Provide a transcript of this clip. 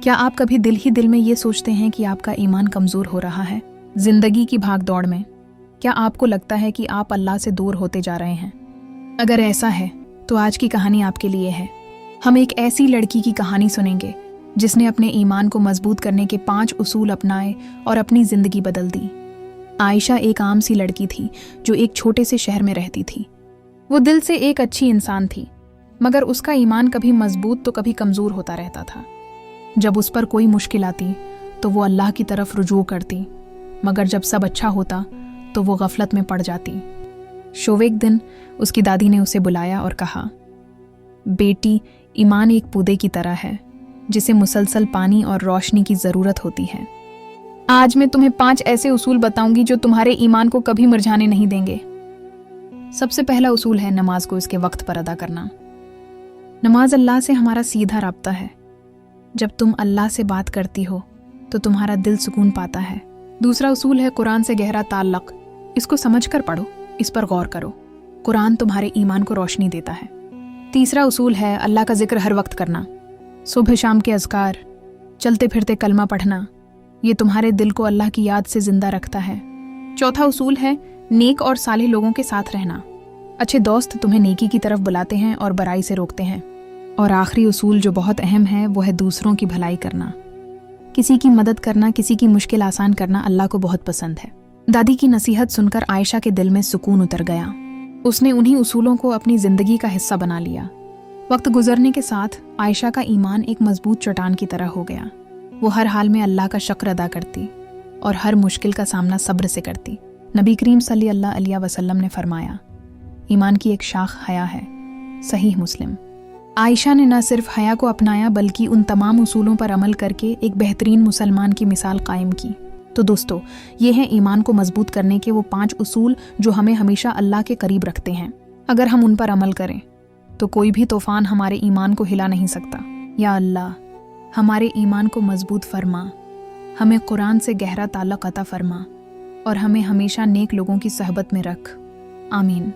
क्या आप कभी दिल ही दिल में ये सोचते हैं कि आपका ईमान कमज़ोर हो रहा है जिंदगी की भाग दौड़ में? क्या आपको लगता है कि आप अल्लाह से दूर होते जा रहे हैं? अगर ऐसा है तो आज की कहानी आपके लिए है। हम एक ऐसी लड़की की कहानी सुनेंगे जिसने अपने ईमान को मजबूत करने के 5 उसूल अपनाए और अपनी ज़िंदगी बदल दी। आयशा एक आम सी लड़की थी जो एक छोटे से शहर में रहती थी। वो दिल से एक अच्छी इंसान थी, मगर उसका ईमान कभी मजबूत तो कभी कमज़ोर होता रहता था। जब उस पर कोई मुश्किल आती तो वो अल्लाह की तरफ रुजू करती, मगर जब सब अच्छा होता तो वो गफलत में पड़ जाती। एक दिन उसकी दादी ने उसे बुलाया और कहा, बेटी, ईमान एक पौधे की तरह है जिसे मुसलसल पानी और रोशनी की ज़रूरत होती है। आज मैं तुम्हें 5 ऐसे उसूल बताऊंगी जो तुम्हारे ईमान को कभी मुरझाने नहीं देंगे। सबसे पहला उसूल है नमाज को इसके वक्त पर अदा करना। नमाज अल्लाह से हमारा सीधा राब्ता है। जब तुम अल्लाह से बात करती हो तो तुम्हारा दिल सुकून पाता है। दूसरा उसूल है कुरान से गहरा ताल्लुक। इसको समझकर पढ़ो, इस पर गौर करो। कुरान तुम्हारे ईमान को रोशनी देता है। तीसरा उसूल है अल्लाह का जिक्र हर वक्त करना। सुबह शाम के अज़कार, चलते फिरते कलमा पढ़ना, ये तुम्हारे दिल को अल्लाह की याद से जिंदा रखता है। चौथा उसूल है नेक और साले लोगों के साथ रहना। अच्छे दोस्त तुम्हें नेकी की तरफ बुलाते हैं और बुराई से रोकते हैं। और आखिरी उसूल जो बहुत अहम है वो है दूसरों की भलाई करना। किसी की मदद करना, किसी की मुश्किल आसान करना अल्लाह को बहुत पसंद है। दादी की नसीहत सुनकर आयशा के दिल में सुकून उतर गया। उसने उन्हीं उसूलों को अपनी जिंदगी का हिस्सा बना लिया। वक्त गुजरने के साथ आयशा का ईमान एक मजबूत चट्टान की तरह हो गया। वो हर हाल में अल्लाह का शुक्र अदा करती और हर मुश्किल का सामना सब्र से करती। नबी करीम सल्लल्लाहु अलैहि वसल्लम ने फरमाया, ईमान की एक शाख हया है। सहीह मुस्लिम। आयशा ने न सिर्फ हया को अपनाया बल्कि उन तमाम उसूलों पर अमल करके एक बेहतरीन मुसलमान की मिसाल कायम की। तो दोस्तों, ये हैं ईमान को मजबूत करने के वो 5 उसूल जो हमें हमेशा अल्लाह के करीब रखते हैं। अगर हम उन पर अमल करें तो कोई भी तूफान हमारे ईमान को हिला नहीं सकता। या अल्लाह, हमारे ईमान को मजबूत फरमा, हमें कुरान से गहरा ताल्लुक अता फरमा और हमें हमेशा नेक लोगों की सहबत में रख। आमीन।